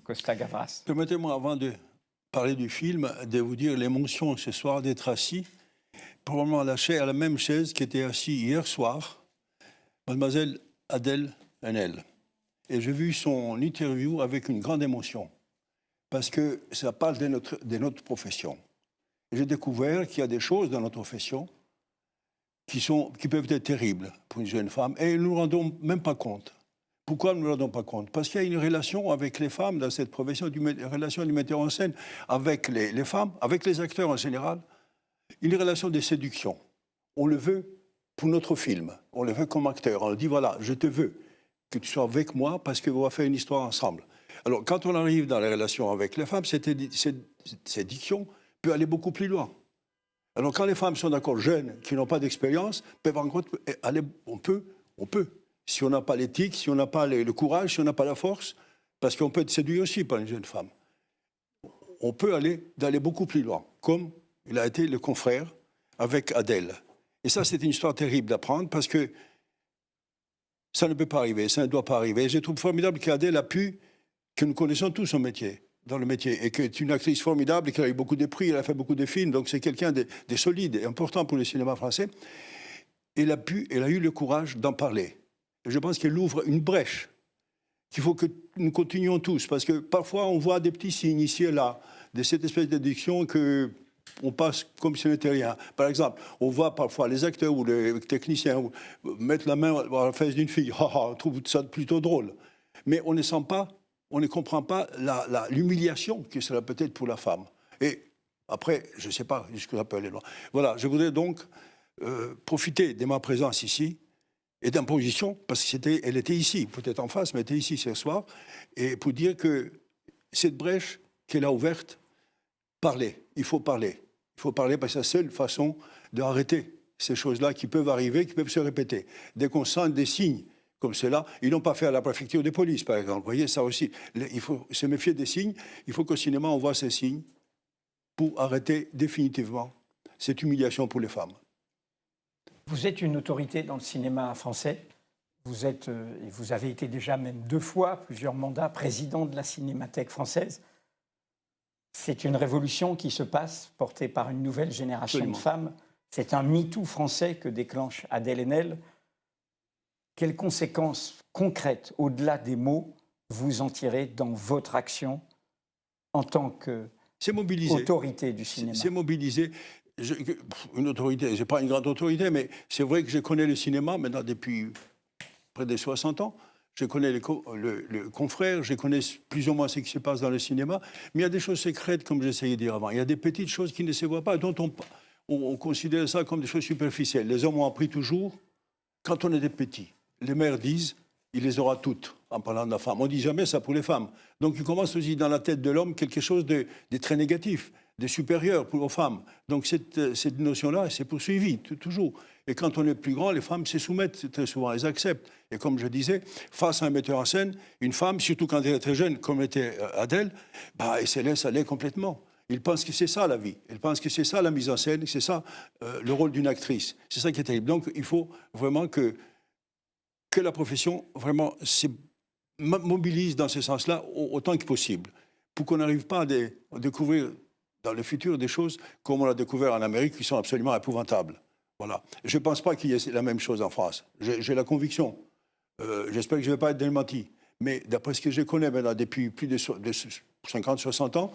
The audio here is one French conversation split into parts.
Costa Gavras. Permettez-moi, avant de parler du film, de vous dire l'émotion ce soir d'être assis, probablement à la même chaise qui était assise hier soir, mademoiselle Adèle Haenel. Et j'ai vu son interview avec une grande émotion, parce que ça parle de notre profession. J'ai découvert qu'il y a des choses dans notre profession qui peuvent être terribles pour une jeune femme, et nous ne nous rendons même pas compte. Pourquoi nous ne nous rendons pas compte? Parce qu'il y a une relation avec les femmes dans cette profession, une relation du metteur en scène avec les femmes, avec les acteurs en général, une relation de séduction. On le veut pour notre film, on le veut comme acteur, on le dit voilà, je te veux, que tu sois avec moi parce qu'on va faire une histoire ensemble. Alors quand on arrive dans les relations avec les femmes, cette séduction peut aller beaucoup plus loin. Alors quand les femmes sont d'accord, jeunes, qui n'ont pas d'expérience, peuvent encore aller, on peut. Si on n'a pas l'éthique, si on n'a pas le courage, si on n'a pas la force, parce qu'on peut être séduit aussi par une jeune femme. On peut d'aller beaucoup plus loin, comme il a été le confrère avec Adèle. Et ça, c'est une histoire terrible d'apprendre, parce que ça ne peut pas arriver, ça ne doit pas arriver. Et je trouve formidable qu'Adèle que nous connaissons tous son métier, dans le métier, et qu'elle est une actrice formidable, et qu'elle a eu beaucoup de prix, elle a fait beaucoup de films, donc c'est quelqu'un de solide et important pour le cinéma français. Elle a eu le courage d'en parler. Et je pense qu'elle ouvre une brèche qu'il faut que nous continuions tous, parce que parfois on voit des petits signes ici et là, de cette espèce d'addiction qu'on passe comme si ce n'était rien. Par exemple, on voit parfois les acteurs ou les techniciens mettre la main à la fesse d'une fille. On trouve ça plutôt drôle. Mais on ne sent pas, on ne comprend pas l'humiliation que cela peut être pour la femme. Et après, je ne sais pas jusqu'où ça peut aller loin. Voilà, je voudrais donc profiter de ma présence ici et d'imposition, parce qu'elle était ici, peut-être en face, mais elle était ici ce soir, et pour dire que cette brèche qu'elle a ouverte, il faut parler. Il faut parler parce que c'est la seule façon d'arrêter ces choses-là qui peuvent arriver, qui peuvent se répéter. Dès qu'on sent des signes comme cela, ils n'ont pas fait à la préfecture de police, par exemple. Vous voyez, ça aussi, il faut se méfier des signes. Il faut qu'au cinéma, on voit ces signes pour arrêter définitivement cette humiliation pour les femmes. Vous êtes une autorité dans le cinéma français. Vous avez été déjà même 2 fois, plusieurs mandats, président de la Cinémathèque française. C'est une révolution qui se passe, portée par une nouvelle génération de femmes. C'est un MeToo français que déclenche Adèle Haenel. Quelles conséquences concrètes, au-delà des mots, vous en tirez dans votre action en tant qu'autorité du cinéma? C'est mobiliser. Une autorité, je n'ai pas une grande autorité, mais c'est vrai que je connais le cinéma maintenant depuis près de 60 ans. Je connais le confrère, je connais plus ou moins ce qui se passe dans le cinéma, mais il y a des choses secrètes, comme j'essayais de dire avant. Il y a des petites choses qui ne se voient pas, dont on considère ça comme des choses superficielles. Les hommes ont appris toujours, quand on était petit. Les mères disent, il les aura toutes, en parlant de la femme. On ne dit jamais ça pour les femmes. Donc il commence aussi dans la tête de l'homme quelque chose de très négatif, de supérieur aux femmes. Donc cette notion-là s'est poursuivie toujours. Et quand on est plus grand, les femmes se soumettent très souvent, elles acceptent. Et comme je disais, face à un metteur en scène, une femme, surtout quand elle est très jeune, comme était Adèle, elle se laisse aller complètement. Ils pensent que c'est ça la vie. Ils pensent que c'est ça la mise en scène, que c'est ça le rôle d'une actrice. C'est ça qui est terrible. Donc il faut vraiment que la profession vraiment se mobilise dans ce sens-là autant que possible, pour qu'on n'arrive pas à découvrir dans le futur des choses comme on l'a découvert en Amérique, qui sont absolument épouvantables. Voilà. Je ne pense pas qu'il y ait la même chose en France. J'ai la conviction. J'espère que je ne vais pas être démenti. Mais d'après ce que je connais maintenant depuis plus de 50-60 ans,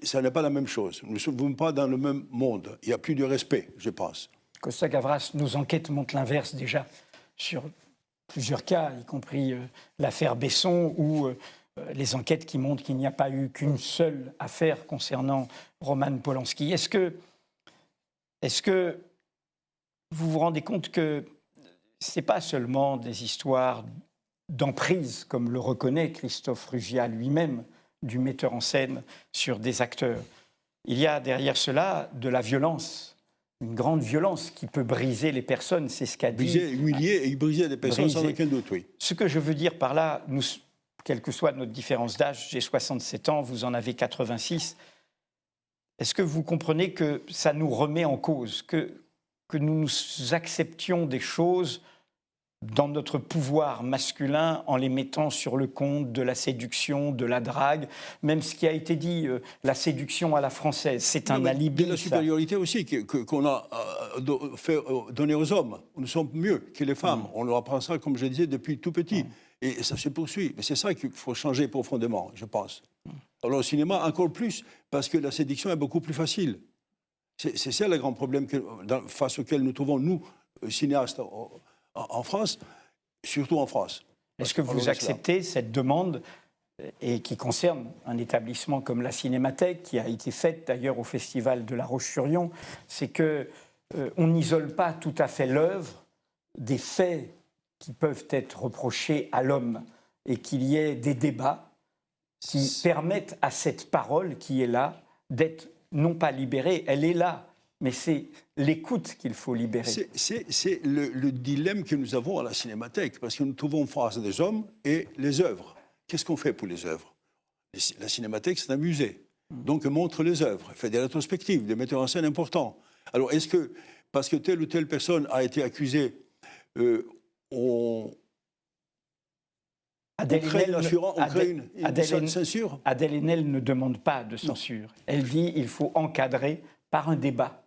ça n'est pas la même chose. Nous ne sommes pas dans le même monde. Il n'y a plus de respect, je pense. Costa Gavras, nos enquêtes montrent l'inverse déjà sur plusieurs cas, y compris l'affaire Besson ou les enquêtes qui montrent qu'il n'y a pas eu qu'une seule affaire concernant Roman Polanski. Est-ce que vous vous rendez compte que ce n'est pas seulement des histoires d'emprise, comme le reconnaît Christophe Rugia lui-même, du metteur en scène sur des acteurs? Il y a derrière cela de la violence. Une grande violence qui peut briser les personnes, c'est ce qu'a dit... Briser, humilier et briser des personnes sans aucun doute, oui. Ce que je veux dire par là, nous, quelle que soit notre différence d'âge, j'ai 67 ans, vous en avez 86, est-ce que vous comprenez que ça nous remet en cause, que nous acceptions des choses dans notre pouvoir masculin en les mettant sur le compte de la séduction, de la drague, même ce qui a été dit, la séduction à la française, c'est un alibi. De la supériorité aussi qu'on a fait donner aux hommes. Nous sommes mieux que les femmes. On leur apprend ça, comme je disais, depuis tout petit. Et ça se poursuit. Mais c'est ça qu'il faut changer profondément, je pense. Alors au cinéma, encore plus, parce que la séduction est beaucoup plus facile. C'est ça le grand problème face auquel nous trouvons, nous, cinéastes, en France, surtout en France. Est-ce que vous acceptez cette demande et qui concerne un établissement comme la Cinémathèque, qui a été faite d'ailleurs au Festival de La Roche-sur-Yon, c'est qu'on n'isole pas tout à fait l'œuvre des faits qui peuvent être reprochés à l'homme et qu'il y ait des débats qui permettent à cette parole qui est là d'être non pas libérée, elle est là, mais c'est l'écoute qu'il faut libérer. C'est le dilemme que nous avons à la Cinémathèque, parce que nous trouvons en face des hommes et les œuvres. Qu'est-ce qu'on fait pour les œuvres? La Cinémathèque, c'est un musée. Donc, elle montre les œuvres, fait des rétrospectives, des metteurs en scène importants. Alors, est-ce que, parce que telle ou telle personne a été accusée, on crée une censure? Adèle Haenel ne demande pas de censure. Elle dit qu'il faut encadrer par un débat.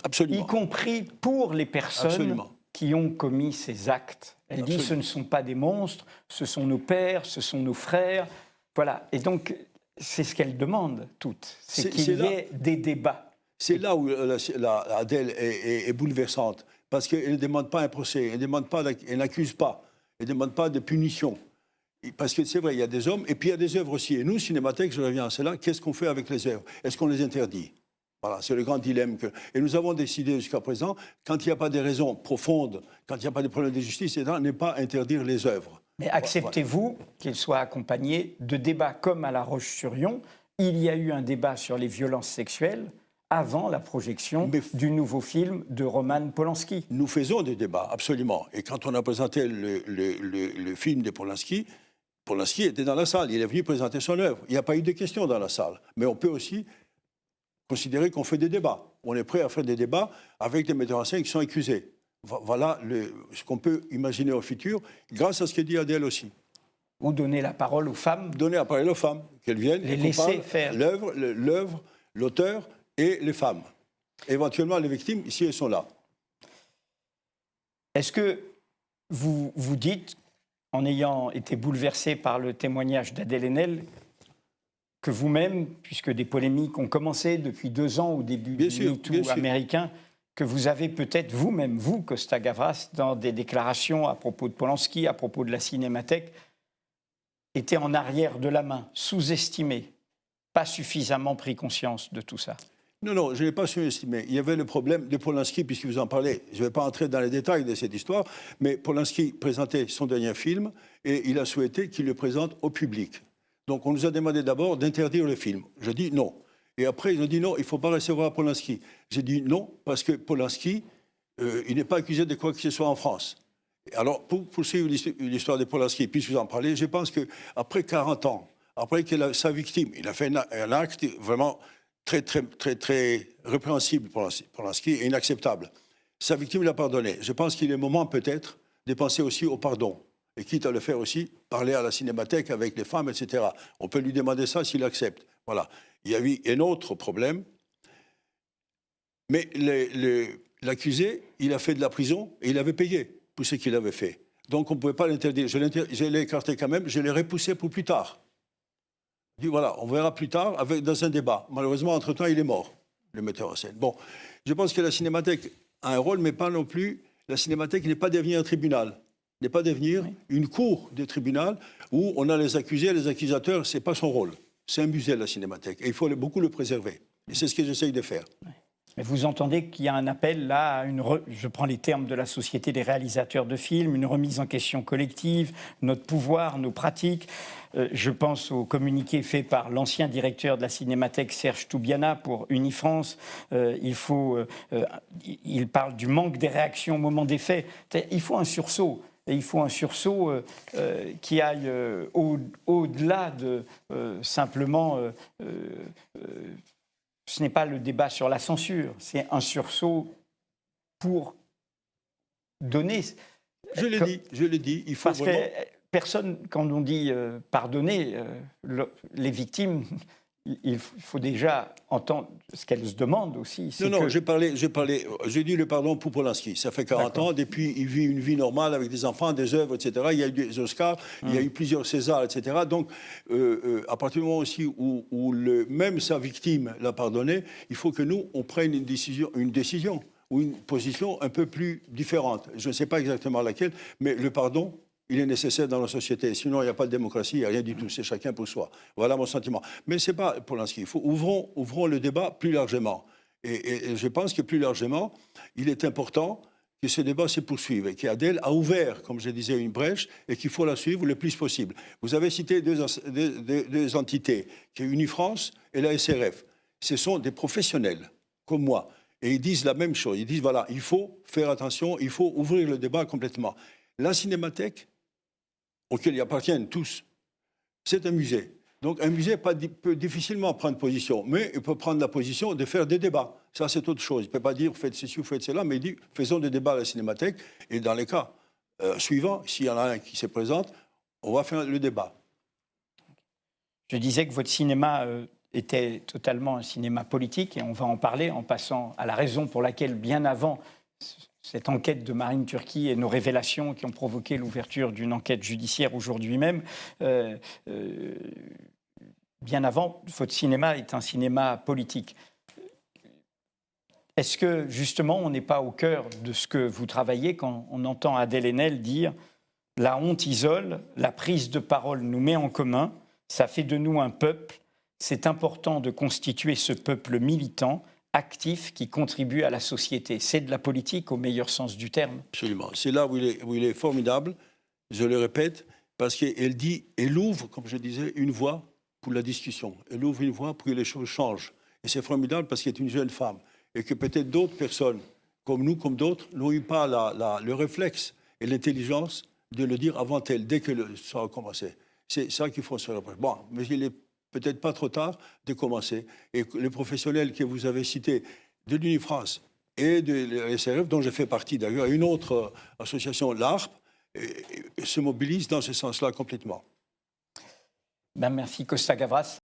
Absolument. Y compris pour les personnes qui ont commis ces actes. Elle dit ce ne sont pas des monstres, ce sont nos pères, ce sont nos frères. Voilà. Et donc, c'est ce qu'elle demande, toutes. C'est qu'il y ait des débats. C'est là où Adèle est bouleversante. Parce qu'elle ne demande pas un procès, elle n'accuse pas, elle ne demande pas de punition. Parce que c'est vrai, il y a des hommes, et puis il y a des œuvres aussi. Et nous, Cinémathèque, je reviens à cela, qu'est-ce qu'on fait avec les œuvres? Est-ce qu'on les interdit? Voilà, c'est le grand dilemme. Et nous avons décidé jusqu'à présent, quand il n'y a pas de raisons profondes, quand il n'y a pas de problème de justice, n'est pas interdire les œuvres. Mais acceptez-vous qu'il soit accompagné de débats comme à La Roche-sur-Yon? Il y a eu un débat sur les violences sexuelles avant la projection du nouveau film de Roman Polanski. Nous faisons des débats, absolument. Et quand on a présenté le film de Polanski, Polanski était dans la salle, il est venu présenter son œuvre. Il n'y a pas eu de questions dans la salle. Mais on peut aussi considérer qu'on fait des débats. On est prêt à faire des débats avec des metteurs en scène qui sont accusés. Voilà ce qu'on peut imaginer au futur, grâce à ce que dit Adèle aussi. Ou donner la parole aux femmes. Donner la parole aux femmes, qu'elles viennent, les laisser faire. L'œuvre, l'auteur et les femmes. Éventuellement, les victimes, ici, elles sont là. Est-ce que vous vous dites, en ayant été bouleversé par le témoignage d'Adèle Haenel, que vous-même, puisque des polémiques ont commencé depuis 2 ans au début du MeToo américain, que vous avez peut-être vous-même, vous, Costa Gavras, dans des déclarations à propos de Polanski, à propos de la Cinémathèque, été en arrière de la main, sous-estimé, pas suffisamment pris conscience de tout ça? Non, je n'ai pas sous-estimé. Il y avait le problème de Polanski, puisque vous en parlez. Je ne vais pas entrer dans les détails de cette histoire, mais Polanski présentait son dernier film et il a souhaité qu'il le présente au public. Donc on nous a demandé d'abord d'interdire le film. Je dis non. Et après, ils ont dit non, il ne faut pas recevoir Polanski. J'ai dit non, parce que Polanski, il n'est pas accusé de quoi que ce soit en France. Alors, pour poursuivre l'histoire de Polanski, puisque vous en parlez, je pense qu'après 40 ans, après que sa victime, il a fait un acte vraiment très répréhensible pour Polanski et inacceptable. Sa victime l'a pardonné. Je pense qu'il est moment peut-être de penser aussi au pardon. Et quitte à le faire aussi, parler à la Cinémathèque avec les femmes, etc. On peut lui demander ça s'il accepte. Voilà. Il y a eu un autre problème. Mais l'accusé, il a fait de la prison et il avait payé pour ce qu'il avait fait. Donc on ne pouvait pas l'interdire. Je l'ai écarté quand même, je l'ai repoussé pour plus tard. Je dis voilà, on verra plus tard dans un débat. Malheureusement, entre-temps, il est mort, le metteur en scène. Bon, je pense que la Cinémathèque a un rôle, mais pas non plus. La Cinémathèque n'est pas devenue un tribunal, n'est pas devenir une cour de tribunal où on a les accusés et les accusateurs. Ce n'est pas son rôle. C'est un musée, la Cinémathèque. Et il faut beaucoup le préserver. Et c'est ce que j'essaye de faire. Mais vous entendez qu'il y a un appel là, je prends les termes de la Société des réalisateurs de films, une remise en question collective, notre pouvoir, nos pratiques. Je pense au communiqué fait par l'ancien directeur de la Cinémathèque, Serge Toubiana, pour Unifrance. Il parle du manque des réactions au moment des faits. Il faut un sursaut. Et il faut un sursaut qui aille au-delà de simplement... ce n'est pas le débat sur la censure, c'est un sursaut pour donner Je l'ai dit, il faut Parce vraiment... que personne, quand on dit pardonner les victimes, il faut déjà entendre ce qu'elles se demandent aussi. Non, j'ai dit le pardon pour Polanski. Ça fait 40 ans, depuis il vit une vie normale avec des enfants, des œuvres, etc. Il y a eu des Oscars, il y a eu plusieurs Césars, etc. Donc, à partir du moment aussi où même sa victime l'a pardonné, il faut que nous, on prenne une décision ou une position un peu plus différente. Je ne sais pas exactement laquelle, mais le pardon, il est nécessaire dans la société. Sinon, il n'y a pas de démocratie, il n'y a rien du tout. C'est chacun pour soi. Voilà mon sentiment. Mais ce n'est pas Polanski. Ouvrons le débat plus largement. Et je pense que plus largement, il est important que ce débat se poursuive et qu'Adèle a ouvert, comme je disais, une brèche et qu'il faut la suivre le plus possible. Vous avez cité deux entités, qui est Unifrance et la SRF. Ce sont des professionnels, comme moi. Et ils disent la même chose. Ils disent, voilà, il faut faire attention, il faut ouvrir le débat complètement. La Cinémathèque, auquel ils appartiennent tous, c'est un musée. Donc un musée peut difficilement prendre position, mais il peut prendre la position de faire des débats. Ça, c'est autre chose. Il ne peut pas dire faites ceci ou faites cela, mais il dit faisons des débats à la Cinémathèque. Et dans les cas suivants, s'il y en a un qui se présente, on va faire le débat. Je disais que votre cinéma était totalement un cinéma politique, et on va en parler en passant à la raison pour laquelle, bien avant cette enquête de Marine Turki et nos révélations qui ont provoqué l'ouverture d'une enquête judiciaire aujourd'hui même, bien avant, votre cinéma est un cinéma politique. Est-ce que, justement, on n'est pas au cœur de ce que vous travaillez quand on entend Adèle Haenel dire « La honte isole, la prise de parole nous met en commun, ça fait de nous un peuple, c'est important de constituer ce peuple militant, actif, qui contribue à la société ». C'est de la politique au meilleur sens du terme. Absolument. C'est là où il est formidable, je le répète, parce qu'elle ouvre, comme je disais, une voie pour la discussion. Elle ouvre une voie pour que les choses changent. Et c'est formidable parce qu'elle est une jeune femme. Et que peut-être d'autres personnes, comme nous, comme d'autres, n'ont eu pas le réflexe et l'intelligence de le dire avant elle, dès que ça a commencé. C'est ça qu'il faut se rappeler. Bon, mais il n'est peut-être pas trop tard de commencer. Et les professionnels que vous avez cités de l'Unifrance et de la SRF, dont je fais partie d'ailleurs, et une autre association, l'ARP, se mobilisent dans ce sens-là complètement. Ben merci Costa Gavras.